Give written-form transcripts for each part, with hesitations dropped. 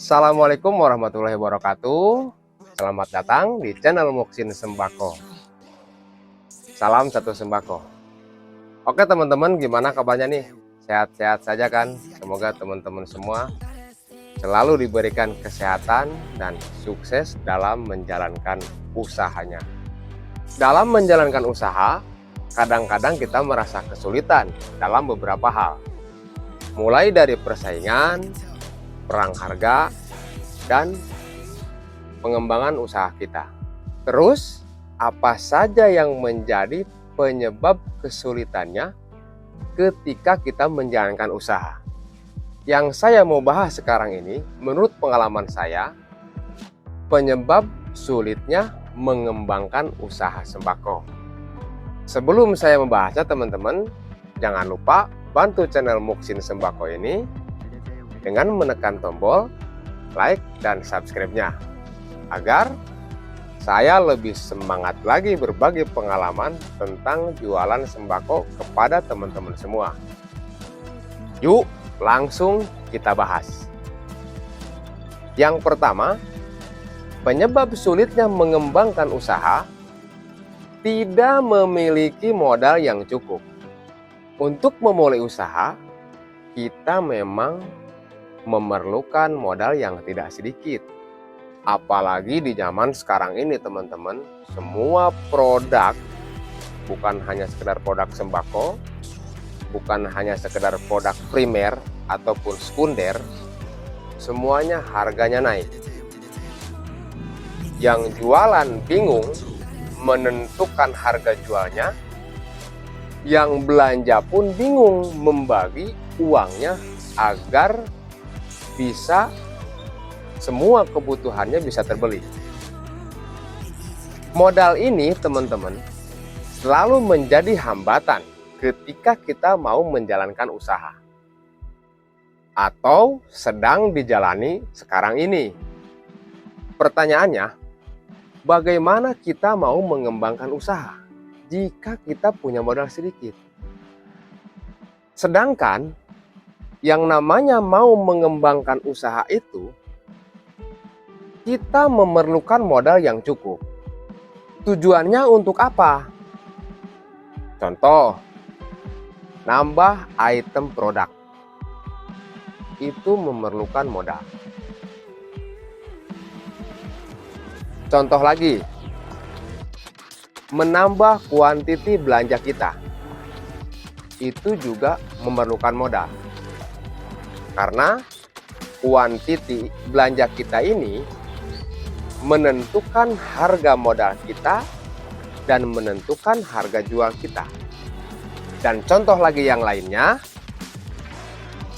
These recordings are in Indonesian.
Assalamualaikum warahmatullahi wabarakatuh. Selamat datang di channel Muksin Sembako. Salam satu sembako. Oke teman-teman, gimana kabarnya nih? Sehat-sehat saja kan? Semoga teman-teman semua selalu diberikan kesehatan dan sukses dalam menjalankan usahanya. Dalam menjalankan usaha, kadang-kadang kita merasa kesulitan dalam beberapa hal. Mulai dari persaingan, perang harga, dan pengembangan usaha kita. Terus, apa saja yang menjadi penyebab kesulitannya ketika kita menjalankan usaha? Yang saya mau bahas sekarang ini, menurut pengalaman saya, penyebab sulitnya mengembangkan usaha sembako. Sebelum saya membahasnya teman-teman, jangan lupa bantu channel Muksin Sembako ini dengan menekan tombol like dan subscribe-nya, agar saya lebih semangat lagi berbagi pengalaman tentang jualan sembako kepada teman-teman semua. Yuk, langsung kita bahas. Yang pertama, penyebab sulitnya mengembangkan usaha tidak memiliki modal yang cukup. Untuk memulai usaha, kita memang memerlukan modal yang tidak sedikit. Apalagi di zaman sekarang ini teman-teman, semua produk, bukan hanya sekedar produk sembako, bukan hanya sekedar produk primer ataupun sekunder, semuanya harganya naik. Yang jualan bingung menentukan harga jualnya, yang belanja pun bingung membagi uangnya agar bisa semua kebutuhannya bisa terbeli. Modal ini teman-teman selalu menjadi hambatan ketika kita mau menjalankan usaha atau sedang dijalani sekarang ini. Pertanyaannya, bagaimana kita mau mengembangkan usaha jika kita punya modal sedikit? Sedangkan yang namanya mau mengembangkan usaha itu, kita memerlukan modal yang cukup. Tujuannya untuk apa? Contoh, nambah item produk. Itu memerlukan modal. Contoh lagi, menambah kuantiti belanja kita. Itu juga memerlukan modal. Karena kuantiti belanja kita ini menentukan harga modal kita dan menentukan harga jual kita. Dan contoh lagi yang lainnya,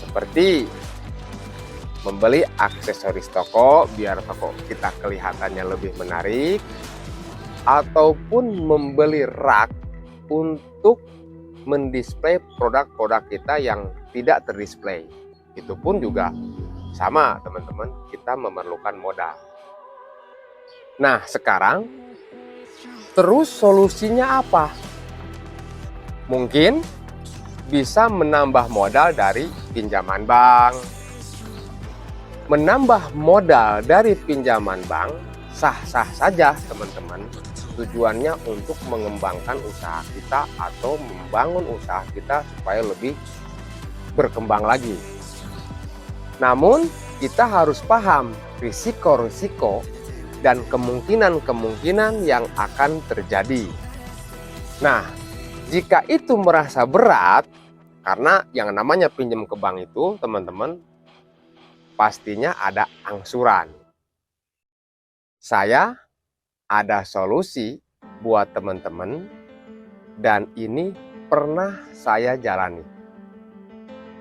seperti membeli aksesoris toko biar toko kita kelihatannya lebih menarik, ataupun membeli rak untuk mendisplay produk-produk kita yang tidak terdisplay. Itu pun juga sama teman-teman, kita memerlukan modal. Nah sekarang, terus solusinya apa? Mungkin bisa menambah modal dari pinjaman bank. Menambah modal dari pinjaman bank sah-sah saja teman-teman. Tujuannya untuk mengembangkan usaha kita atau membangun usaha kita supaya lebih berkembang lagi. Namun, kita harus paham risiko-risiko dan kemungkinan-kemungkinan yang akan terjadi. Nah, jika itu merasa berat, karena yang namanya pinjam ke bank itu, teman-teman, pastinya ada angsuran. Saya ada solusi buat teman-teman, dan ini pernah saya jalani.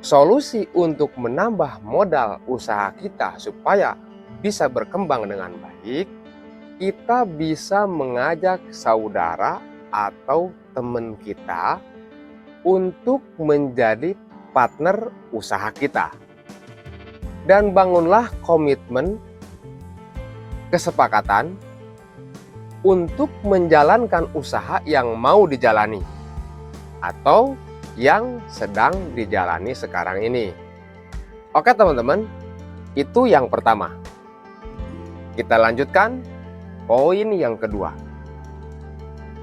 Solusi untuk menambah modal usaha kita supaya bisa berkembang dengan baik, kita bisa mengajak saudara atau teman kita untuk menjadi partner usaha kita. Dan bangunlah komitmen kesepakatan untuk menjalankan usaha yang mau dijalani atau yang sedang dijalani sekarang ini. Oke teman-teman, Itu yang pertama. Kita lanjutkan poin yang kedua.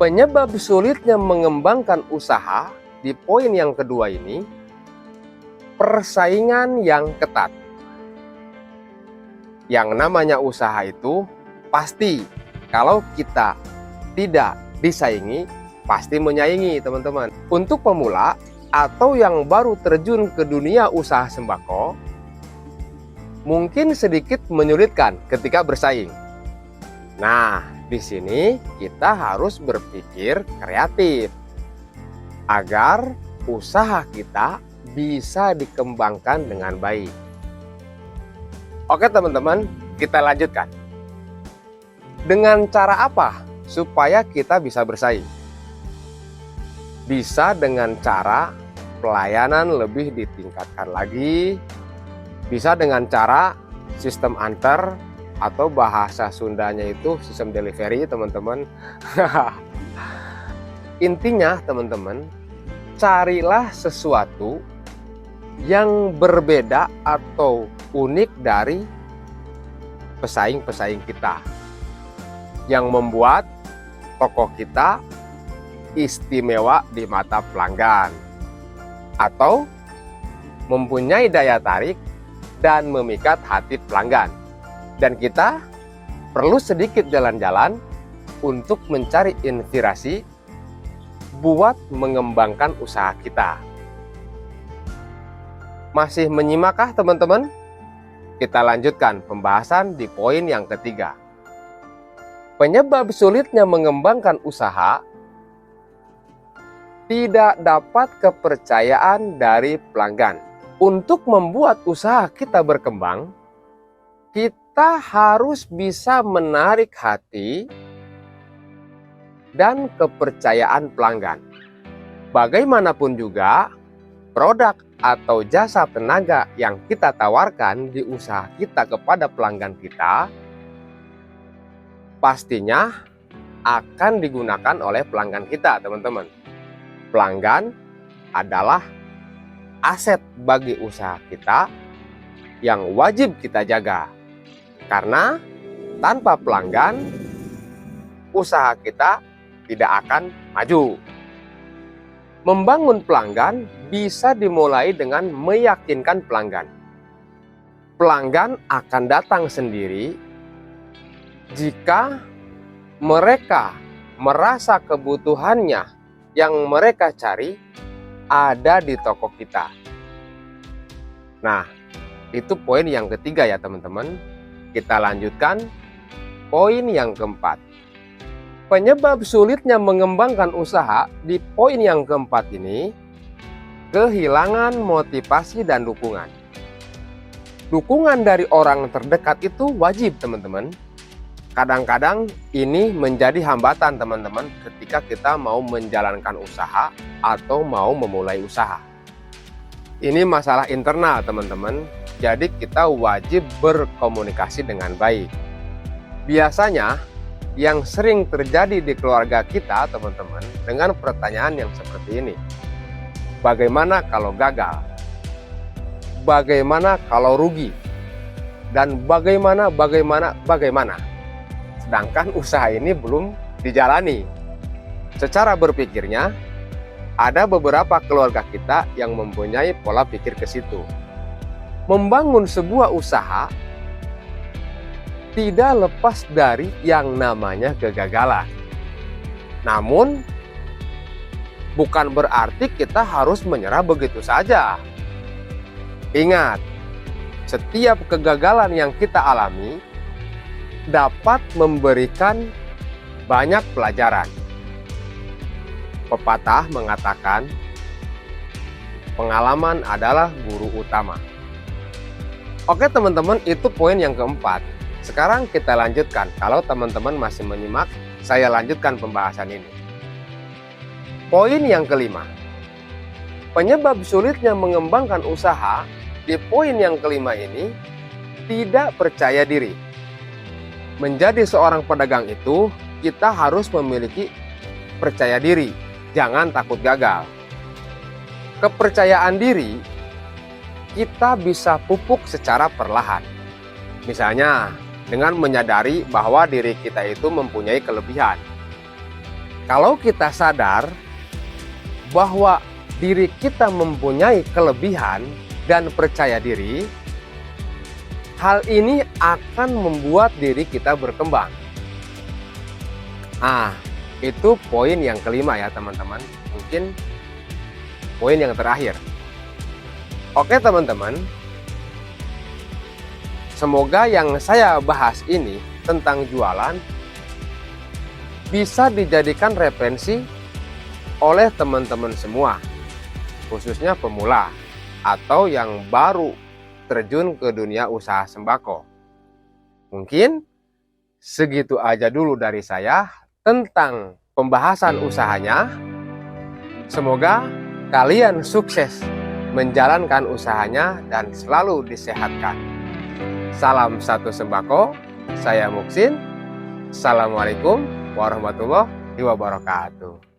Penyebab sulitnya mengembangkan usaha di poin yang kedua ini, persaingan yang ketat. Yang namanya usaha itu pasti kalau kita tidak disaingi, pasti menyaingi teman-teman. Untuk pemula atau yang baru terjun ke dunia usaha sembako, mungkin sedikit menyulitkan ketika bersaing. Nah, di sini kita harus berpikir kreatif agar usaha kita bisa dikembangkan dengan baik. Oke teman-teman, kita lanjutkan. Dengan cara apa supaya kita bisa bersaing? Bisa dengan cara pelayanan lebih ditingkatkan lagi, bisa dengan cara sistem antar atau bahasa Sundanya itu sistem delivery teman-teman. Intinya teman-teman, carilah sesuatu yang berbeda atau unik dari pesaing-pesaing kita, yang membuat toko kita istimewa di mata pelanggan, atau mempunyai daya tarik dan memikat hati pelanggan. Dan kita perlu sedikit jalan-jalan untuk mencari inspirasi buat mengembangkan usaha kita. Masih menyimakkah teman-teman? Kita lanjutkan pembahasan di poin yang ketiga. Penyebab sulitnya mengembangkan usaha, tidak dapat kepercayaan dari pelanggan. Untuk membuat usaha kita berkembang, kita harus bisa menarik hati dan kepercayaan pelanggan. Bagaimanapun juga, produk atau jasa tenaga yang kita tawarkan di usaha kita kepada pelanggan kita, pastinya akan digunakan oleh pelanggan kita, teman-teman. Pelanggan adalah aset bagi usaha kita yang wajib kita jaga. Karena tanpa pelanggan, usaha kita tidak akan maju. Membangun pelanggan bisa dimulai dengan meyakinkan pelanggan. Pelanggan akan datang sendiri jika mereka merasa kebutuhannya yang mereka cari ada di toko kita. Nah, itu poin yang ketiga ya teman-teman. Kita lanjutkan poin yang keempat. Penyebab sulitnya mengembangkan usaha di poin yang keempat ini, kehilangan motivasi dan dukungan. Dukungan dari orang terdekat itu wajib teman-teman. Kadang-kadang ini menjadi hambatan teman-teman ketika kita mau menjalankan usaha atau mau memulai usaha. Ini masalah internal teman-teman, jadi kita wajib berkomunikasi dengan baik. Biasanya yang sering terjadi di keluarga kita teman-teman dengan pertanyaan yang seperti ini. Bagaimana kalau gagal? Bagaimana kalau rugi? Dan bagaimana? Sedangkan usaha ini belum dijalani. Secara berpikirnya, ada beberapa keluarga kita yang mempunyai pola pikir ke situ. Membangun sebuah usaha tidak lepas dari yang namanya kegagalan. Namun, bukan berarti kita harus menyerah begitu saja. Ingat, setiap kegagalan yang kita alami dapat memberikan banyak pelajaran. Pepatah mengatakan, pengalaman adalah guru utama. Oke teman-teman, itu poin yang keempat. Sekarang kita lanjutkan. Kalau teman-teman masih menyimak, saya lanjutkan pembahasan ini. Poin yang kelima. Penyebab sulitnya mengembangkan usaha di poin yang kelima ini, tidak percaya diri. Menjadi seorang pedagang itu, kita harus memiliki percaya diri. Jangan takut gagal. Kepercayaan diri kita bisa pupuk secara perlahan. Misalnya, dengan menyadari bahwa diri kita itu mempunyai kelebihan. Kalau kita sadar bahwa diri kita mempunyai kelebihan dan percaya diri, hal ini akan membuat diri kita berkembang. Nah, itu poin yang kelima ya teman-teman. Mungkin poin yang terakhir. Oke teman-teman, semoga yang saya bahas ini tentang jualan bisa dijadikan referensi oleh teman-teman semua, khususnya pemula atau yang baru terjun ke dunia usaha sembako. Mungkin segitu aja dulu dari saya tentang pembahasan usahanya. Semoga kalian sukses menjalankan usahanya dan selalu disehatkan. Salam satu sembako, saya Muksin. Assalamualaikum warahmatullahi wabarakatuh.